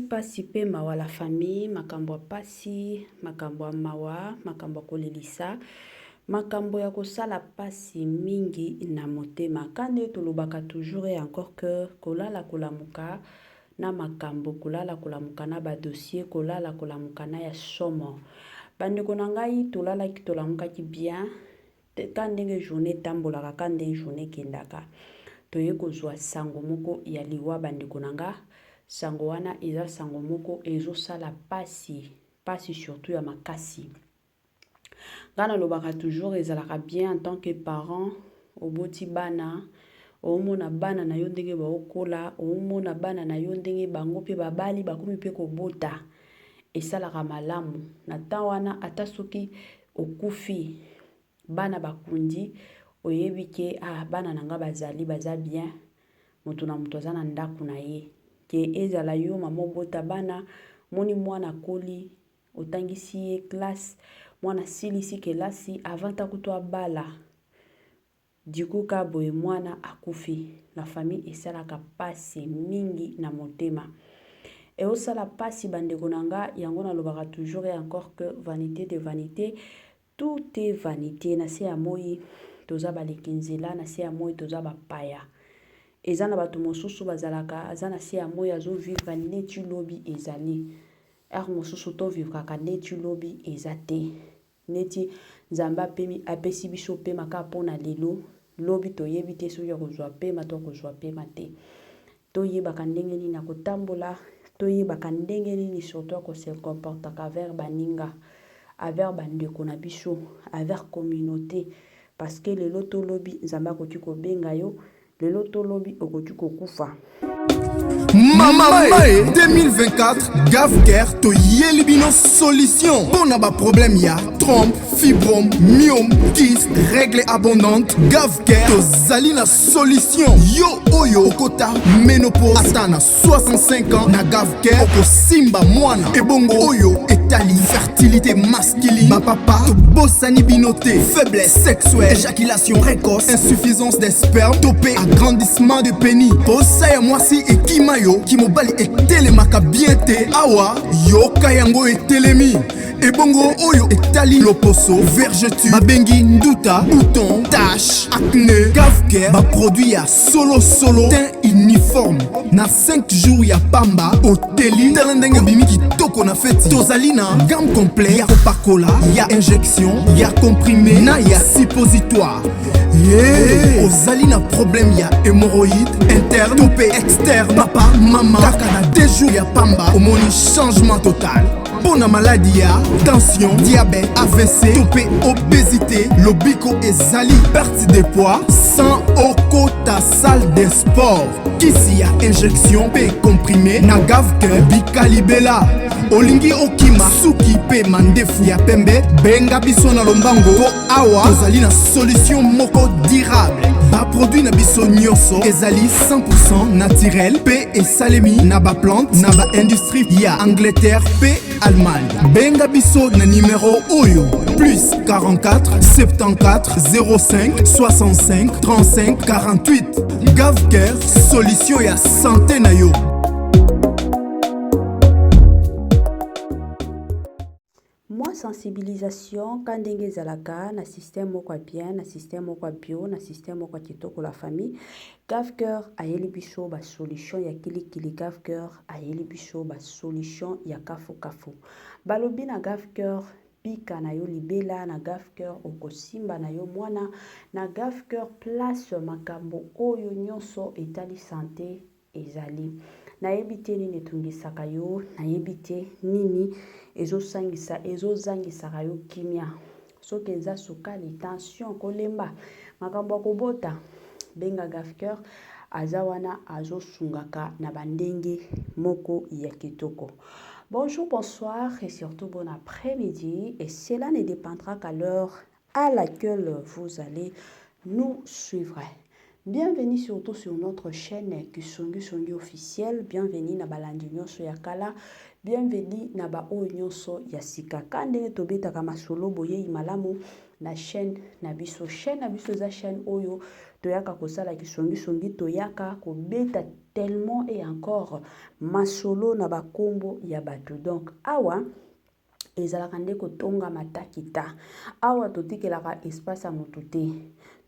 pasi pe mawa la famille, makambo ya pasi, makambo ya mawa, makambo ya kolelisa, makambo ya kosala pasi mingi na motema. Kande tolobaka toujours et encore que kolala kolamuka na makambo, kolala kolamuka na ba dossier, kolala kolamuka na ya somo. Bandeko na ngai tolala ki tolamuka ki bien. Kande journée tambolaka, kande journée kendaka. Toye kozwa sango moko ya liwa bandeko na nga. Sango wana eza sango moko ezo sala pasi surtout ya makasi. Ngana lobaka toujours ezalaka bien en tant que parent, oboti bana, omona bana na yo ndenge baokola, omona bana na yo ndenge bango pe babali bakomi pe kobota. Esalaka malamu. Na temps wana ata soki okufi bana bakundi oyebi ke bana nanga bazali baza bien, moto na moto aza na ndako na ye. Ke ezala yo mama bota bana, moni mwana koli, otangisi ye classe, mwana silisi kelasi, avant takuto bala. Dikuka boye mwana akufi. La famille esalaka pasi mingi na motema. Et aussi la pasi bandeko nanga, yango na lobaka toujours et encore que vanité de vanité, tout est vanité. Na se ya moi, toza balekinzela, na se ya moi, toza bapaya. Ezana bato mosusu bazalaka azana se ya moya zo vivre neti lobi ezali. Mosusu to vivre kaka neti lobi ezate. Neti nzamba pemi apesi biso pe maka pona lelo lobi to yebi te so ya kozwa pe mato kozwa pe mate. To yebaka ndenge nini na kotambola, to yebaka ndenge nini surtout ko se comportaka vers baninga, avec bandeko na biso, avec communauté parce que lelo to lobi nzamba koki ko benga yo. Le loto lobby au Gotuko Koufa. Mama 2024 Gavker to Yelibino solution. Bon a problème ya trompe, fibrome, myome, kyste, règle abondante. Gavker to Zalina solution. Yo oyo kota ménopause atana 65 ans na Gavker oko simba moana. Ebongo oyo etali fertilité masculine. Ma papa to bossani binoté, faiblesse sexuelle, éjaculation précoce, insuffisance des spermes, topé agrandissement de pénis. Bossa moi si et Kimayo, Kimobali et Télémaka bien te. Awa, yo kayango et Télémi. Et bongo oyo et tali loposo, vergeture, babengi nduta, bouton, tache, acné, Gavker, ba produit ya solo, teint uniforme. Na 5 jours ya pamba, hôteli, talendenge bimiki toko na feti. Tozalina, gamme complet, ya copacola, ya injection, ya comprimé, na ya suppositoire. Ozalina problème ya hémorroïde, interne, topé, externe, papa, maman, kaka na 2 jours ya pamba, omoni changement total. Pour la maladie, tension, diabète, AVC, topé, obésité, lobico et zali, perte de poids, sans oko ta salle de sport. Kisi ya injection, P comprimé, na Gavker, Bicalibela, Olingi Okima, Suki P mandefu ya pembe, Benga biso na lombango, po awa, tozali na solution moko durable. Ba produit na biso nyoso, ezali 100% naturel, P et salemi, na ba plante, na ba industrie, ya Angleterre, P Allemagne. Benga biso na numéro oyo plus 44 74 05 65 35 48. Gavker, solution ya santé na yo. Moi sensibilisation quand ndenge zalaka na système moko bien, na système moko bio, na système moko kitoko la famille. Gavker ayeli biso ba solution ya kili Gavker ayeli biso ba solution ya kafu. Balobi na Gavker pika na yo libela, na Gavker okosimba na yo mwana, na Gavker place makambo oyo nyonso etali santé ezali. Na yebite nini tungisaka yo, na yebite nini ezozangisa yo kimia. Soki eza sukali, tension, kolemba, makambo kobota, benga Gavker azawana azosungaka na bandenge moko ya kitoko. Bonjour, bonsoir et surtout bon après-midi. Et cela ne dépendra qu'à l'heure à laquelle vous allez nous suivre. Bienvenue surtout sur notre chaîne Kisongi officielle. Bienvenue na balandi nyonso ya kala. Bienvenue na ba o nyonso ya sika. Kande tobeta kama solo boye imalamu. na chaîne na biso eza chaîne oyo toyaka kosala kisongi toyaka kobeta tellement et encore masolo na bakombo ya bato. Donc awa ezalaka nde kotonga matakita, awa totikelaka espace ya motu te,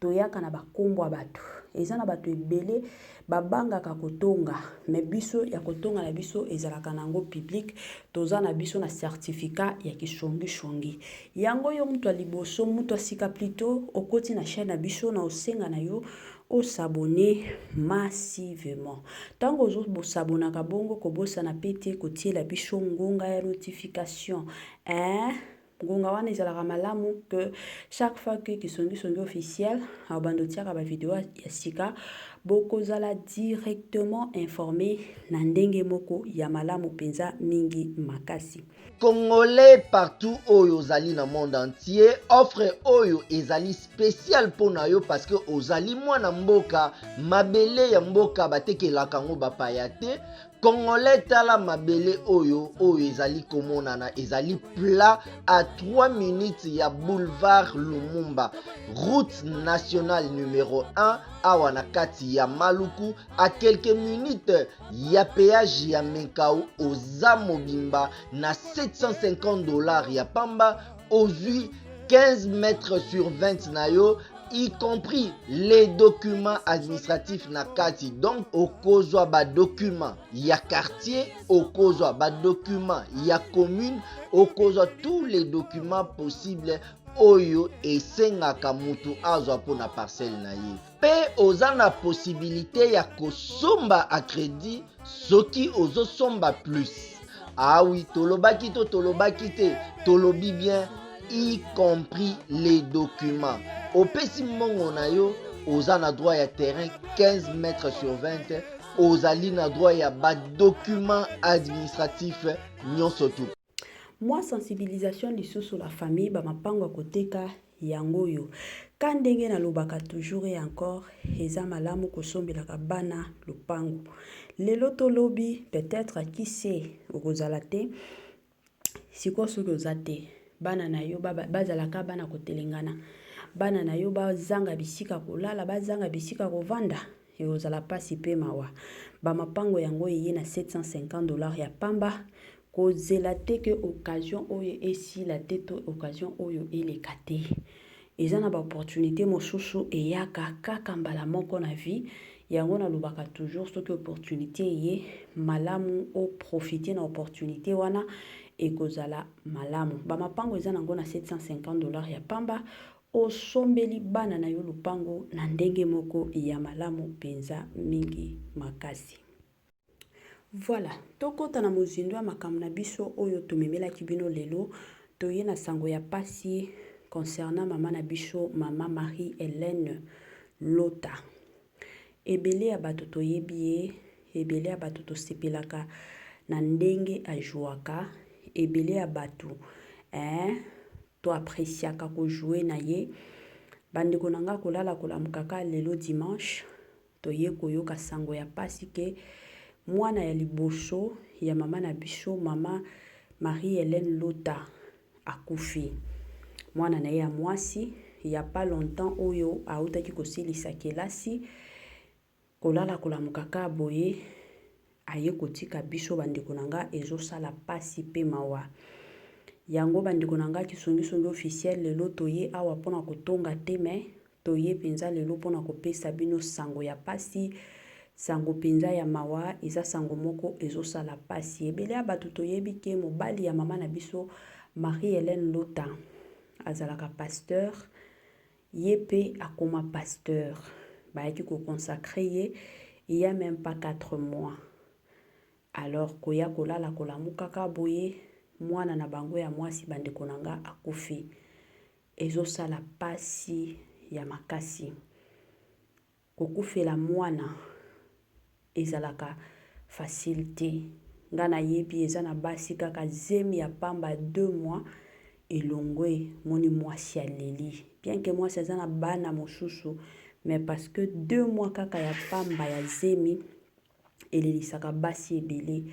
toyaka na bakombo ya bato. Eza na bato ebele babangaka kotonga, mais biso ya kotonga na biso ezalaka nango public, toza na biso na certificat ya kisongi. Yango yo mutu liboso mutu asika plutôt okoti na chaîne na biso na osenga na yo o s'abonner massivement. Tango ozo bo s'abonaka bongo kobosa na pete kotiela biso ngonga ya notification. Ngonga wana ezalaka malamu que chaque fois que kisongi officiel abando tiaka ba vidéo ya sika bokozala directement informé na ndenge moko ya malamu penza mingi makasi. Congolais partout oyo ozali na monde entier, offre oyo ezali spécial pona yo parce que ozali mwana mboka mabele ya mboka batekelaka ngo bapaya te. Congolais tala mabele oyo ezali komonana, ezali plat à 3 minutes ya boulevard Lumumba, route nationale numéro 1 awa na kati ya Maluku, à quelques minutes ya péage ya Menkau oza mobimba na $750 ya pamba, ozui 15 mètres sur 20 na yo, y compris les documents administratifs na kati. Donc okozwa ba document ya quartier, okozwa ba document ya commune, okozwa tous les documents possibles oyo esengaka mutu azwa pona parcelle na ye. Pe oza na possibilité ya kosomba a crédit soki ozo somba plus. Ah oui, tolobaki te, tolobi bien, y compris les documents. Opesi mbongo na yo, oza na droit ya terrain 15 mètres sur 20, ozali na droit ya ba document administratif nyonso tu. Moi sensibilisation lisusu la famille ba mapango koteka yango yo. Kandenge na lobaka toujours et encore eza malamu kosombelaka bana lupango. Lelo tolobi peut-être qui sait okozala te siko soki oza te bana na yo bazalaka bana kotelengana, bana na yo bazanga bisika kolala, bazanga bisika kovanda, ekozala pasi pe mawa. Ba mapango yango eye na $750 ya pamba, kozela te ke occasion oyo esila te to occasion oyo eleka te. Eza na ba opportunité mosusu eyaka kaka mbala moko na vie. Yango na lobaka toujours soki opportunité eye malamu o profiter na opportunité wana ekozala malamu. Ba mapango eza nango na $750 ya pamba, osombeli bana na yo lupango na ndenge moko ya malamu penza mingi makasi. Voilà, tokota na mozindo ya makambo na biso oyo tomemelaki bino lelo, toye na sango ya pasi concernant mama na biso, mama Marie-Hélène Lota. Ebele ya bato toyebi ye, ebele ya bato tosepelaka na ndenge ajuaka, ebele ya bato to apresiaka ko jouer na ye. Bandeko nanga kolala kolamukaka lelo dimanche, toye koyoka sango ya pasi ke mwana ya liboso ya mama na biso, mama Marie-Hélène Lota akufi. Mwana na ye ya mwasi ya pas longtemps oyo autaki kosilisa kelasi, kolala kolamukaka boye aye kotika biso bandeko nanga ezosala pasi pe mawa. Yango bandeko nanga kisongi officiel lelo toye awa pona kotonga te, me toye penza lelo pona kopesa bino sango ya pasi, sango penza ya mawa, eza sango moko ezosala pasi. Ebele ya bato toyebi ke mobali ya mama na biso Marie-Hélène Lota azalaka pasteur, ye pe akoma pasteur. Bayaki ko consacrer ye il y a même pas 4 mois. Alors koya kolala kolamukaka boye mwana na bango ya mwasi bandeko nanga akufi. Ezosala pasi ya makasi. Kokufela mwana ezalaka facilité. Ngana yebi eza na basi kaka zemi ya pamba 2 mois elongwe moni mwasi ya leli. Bien que mwasi eza na bana mosusu, mais parce que 2 mois kaka ya pamba ya zemi elelisaka basi ebele.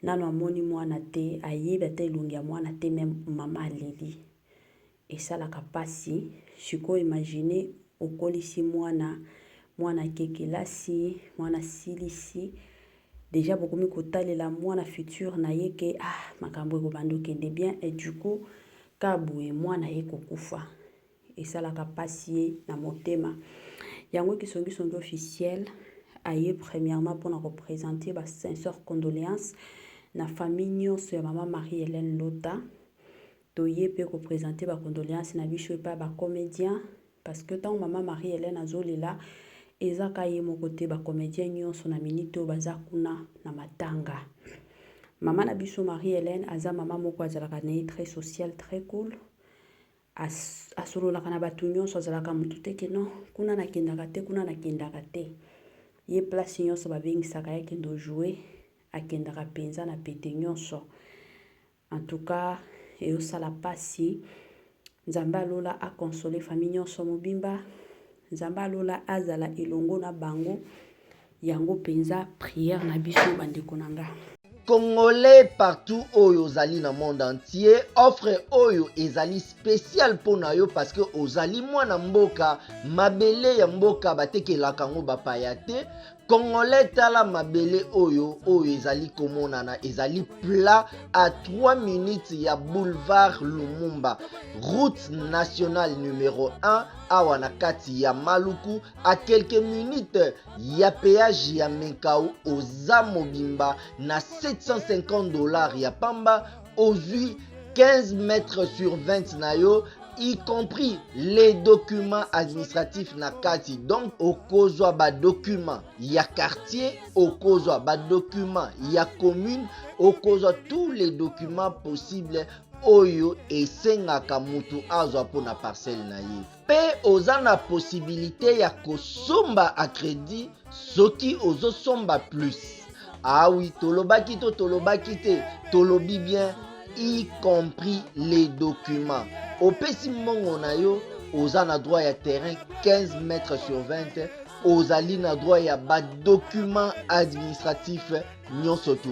Nano amoni mwana te, ayebi ata elongi ya mwana te, même mama aleli. esalaka mpasi. Sikoyo imagine okolisi mwana kekelasi, mwana silisi, déjà bokomi kotalela mwana futur na ye ke makambo ekobanda okende bien, et du coup ka boye mwana ye kokufa esalaka mpasi ye na motema. Yango kisongisongi officiel aye premièrement mpona koprésenter ba sincère condoléance na famille nyonso ya mama Marie-Hélène Lota. Toye pe koprésenter ba condoléance na biso epa ba comédien, parce que tant mama Marie-Hélène azolela ezaka ye moko te, ba comédien nyonso na minute oyo baza kuna na matanga. Mama na biso Marie-Hélène aza mama moko azalaka na ye très social, très cool. Asololaka na bato nyonso, azalaka mutu te ke non kuna nakendaka te, kuna nakendaka te. Ye place nyonso babengisaka ye kendo jouer, akendaka penza na pete nyonso. En tout cas eyosala pasi. Nzambe alola a consoler famille nyonso mobimba. Nzambe alola azala elongo na bango. Yango penza prière na biso bandeko nanga. Congolais partout oyo ozali na monde entier, offre oyo ezali spécial pona yo parce que ozali mwana mboka, mabele ya mboka batekelaka ngo bapaya te. Congolais tala mabele oyo ezali komonana, ezali plat à 3 minutes ya boulevard Lumumba, route nationale numéro 1 awa na kati ya Maluku, à quelques minutes ya péage ya Menkau oza mobimba na $750 ya pamba, ozui 15 mètres sur 20 na yo, y compris les documents administratifs na kati. Donc okozwa ba documents ya quartier, okozwa ba documents ya commune, okozwa tous les documents possibles oyo esengaka mutu azwa pona parcelle na ye. Pe oza na possibilité ya kosomba a crédit soki ozosomba plus. Ah oui, tolobaki to tolobaki te, tolobi bien, y compris les documents. Opesi mbongo na yo, oza na droit ya terrain 15 mètres sur 20, ozali na droit ya ba documents administratifs nyonso tu.